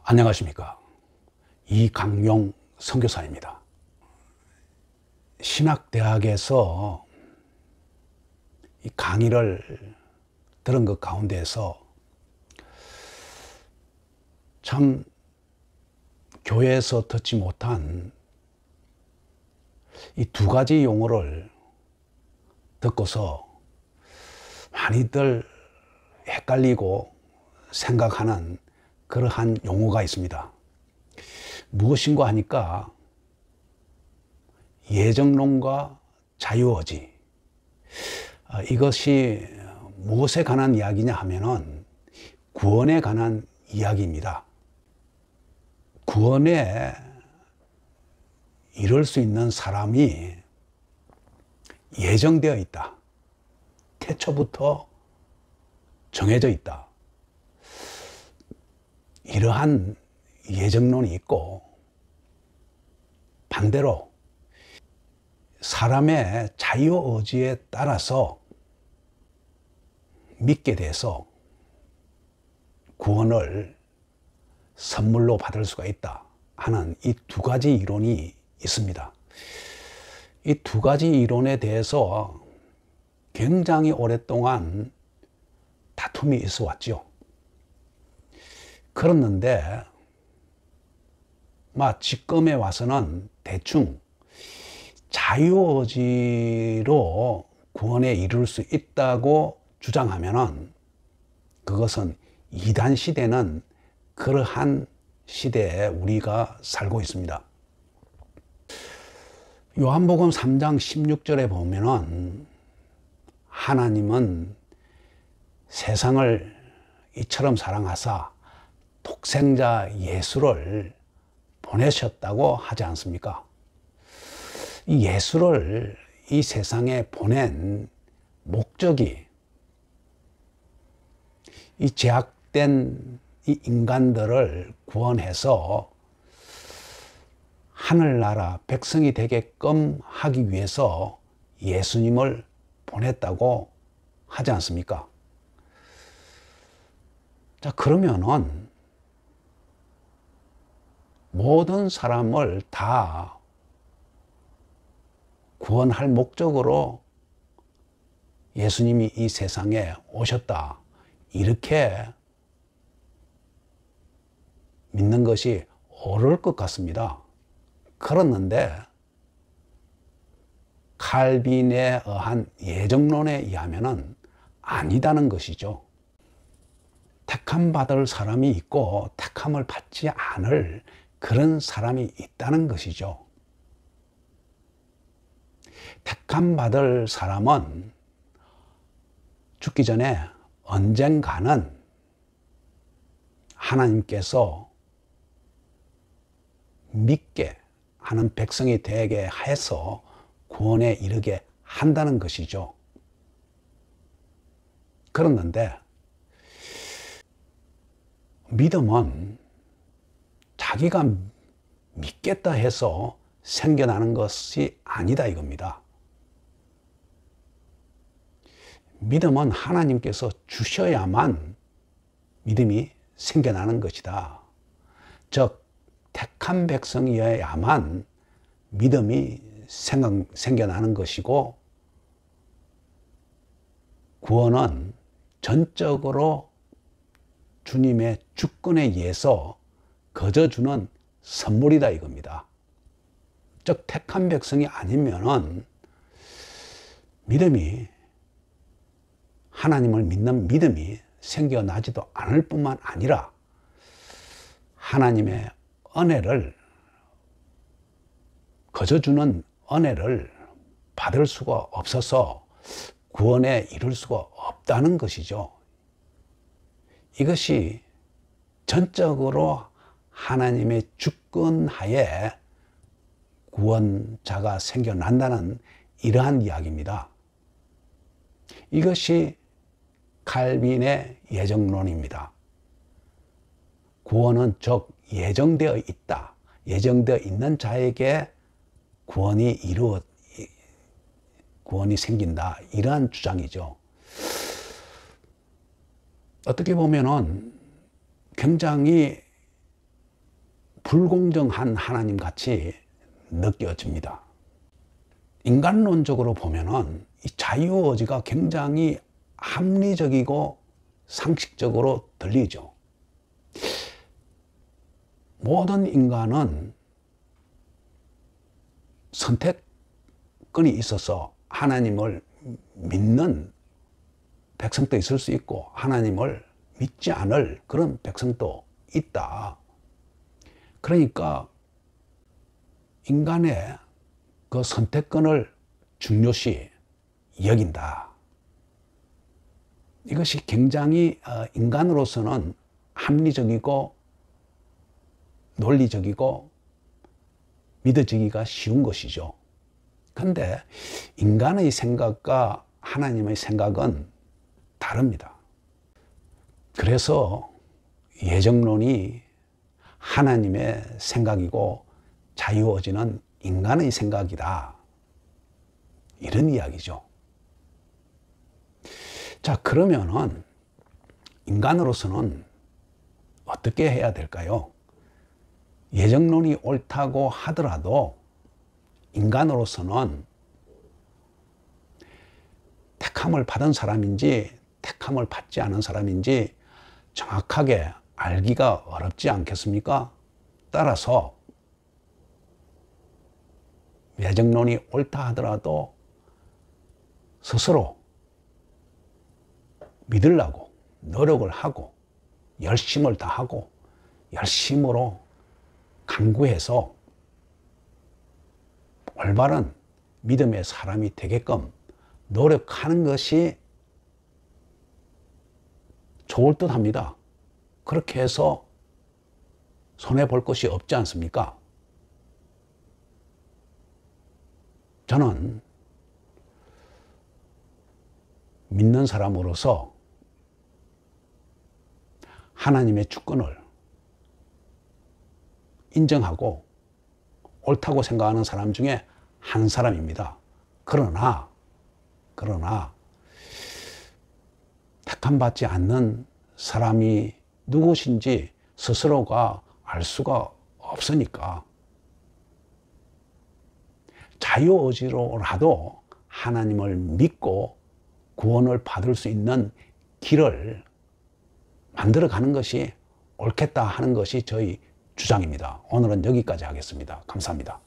안녕하십니까. 이강용 선교사입니다. 신학대학에서 이 강의를 들은 것 가운데에서 참 교회에서 듣지 못한 이 두 가지 용어를 듣고서 많이들 헷갈리고 생각하는 그러한 용어가 있습니다. 무엇인가 하니까 예정론과 자유의지, 이것이 무엇에 관한 이야기냐 하면은 구원에 관한 이야기입니다. 구원에 이룰 수 있는 사람이 예정되어 있다. 태초부터 정해져 있다. 이러한 예정론이 있고, 반대로 사람의 자유의지에 따라서 믿게 돼서 구원을 선물로 받을 수가 있다 하는 이 두 가지 이론이 있습니다. 이 두 가지 이론에 대해서 굉장히 오랫동안 다툼이 있어 왔죠. 그랬는데 지금에 와서는 대충 자유의지로 구원에 이룰 수 있다고 주장하면은 그것은 이단 시대는 그러한 시대에 우리가 살고 있습니다. 요한복음 3장 16절에 보면은 하나님은 세상을 이처럼 사랑하사 독생자 예수를 보내셨다고 하지 않습니까? 이 예수를 이 세상에 보낸 목적이 이 죄악된 이 인간들을 구원해서 하늘나라 백성이 되게끔 하기 위해서 예수님을 보냈다고 하지 않습니까? 자, 그러면은 모든 사람을 다 구원할 목적으로 예수님이 이 세상에 오셨다, 이렇게 믿는 것이 옳을 것 같습니다. 그렇는데 칼빈에 의한 예정론에 의하면은 아니다는 것이죠. 택함 받을 사람이 있고 택함을 받지 않을 그런 사람이 있다는 것이죠. 택함 받을 사람은 죽기 전에 언젠가는 하나님께서 믿게 하는 백성이 되게 해서 구원에 이르게 한다는 것이죠. 그랬는데 믿음은 자기가 믿겠다 해서 생겨나는 것이 아니다 이겁니다. 믿음은 하나님께서 주셔야만 믿음이 생겨나는 것이다. 즉 택한 백성이어야만 믿음이 생겨나는 것이고, 구원은 전적으로 주님의 주권에 의해서 거저주는 선물이다 이겁니다. 즉 택한 백성이 아니면은 믿음이, 하나님을 믿는 믿음이 생겨나지도 않을 뿐만 아니라 하나님의 은혜를, 거저주는 은혜를 받을 수가 없어서 구원에 이룰 수가 없다는 것이죠. 이것이 전적으로 하나님의 주권하에 구원자가 생겨난다는 이러한 이야기입니다. 이것이 칼빈의 예정론입니다. 구원은 즉 예정되어 있다. 예정되어 있는 자에게 구원이 생긴다. 이러한 주장이죠. 어떻게 보면은 굉장히 불공정한 하나님 같이 느껴집니다. 인간론적으로 보면은 이 자유의지가 굉장히 합리적이고 상식적으로 들리죠. 모든 인간은 선택권이 있어서 하나님을 믿는 백성도 있을 수 있고 하나님을 믿지 않을 그런 백성도 있다. 그러니까 인간의 그 선택권을 중요시 여긴다. 이것이 굉장히 인간으로서는 합리적이고 논리적이고 믿어지기가 쉬운 것이죠. 그런데 인간의 생각과 하나님의 생각은 다릅니다. 그래서 예정론이 하나님의 생각이고 자유의지는 인간의 생각이다. 이런 이야기죠. 자, 그러면은 인간으로서는 어떻게 해야 될까요? 예정론이 옳다고 하더라도 인간으로서는 택함을 받은 사람인지 택함을 받지 않은 사람인지 정확하게 알기가 어렵지 않겠습니까? 따라서 예정론이 옳다 하더라도 스스로 믿으려고 노력을 하고 열심을 다하고 열심으로 강구해서 올바른 믿음의 사람이 되게끔 노력하는 것이 좋을 듯 합니다. 그렇게 해서 손해볼 것이 없지 않습니까? 저는 믿는 사람으로서 하나님의 주권을 인정하고 옳다고 생각하는 사람 중에 한 사람입니다. 그러나 택함받지 않는 사람이 누구신지 스스로가 알 수가 없으니까 자유의지로라도 하나님을 믿고 구원을 받을 수 있는 길을 만들어가는 것이 옳겠다 하는 것이 저희 주장입니다. 오늘은 여기까지 하겠습니다. 감사합니다.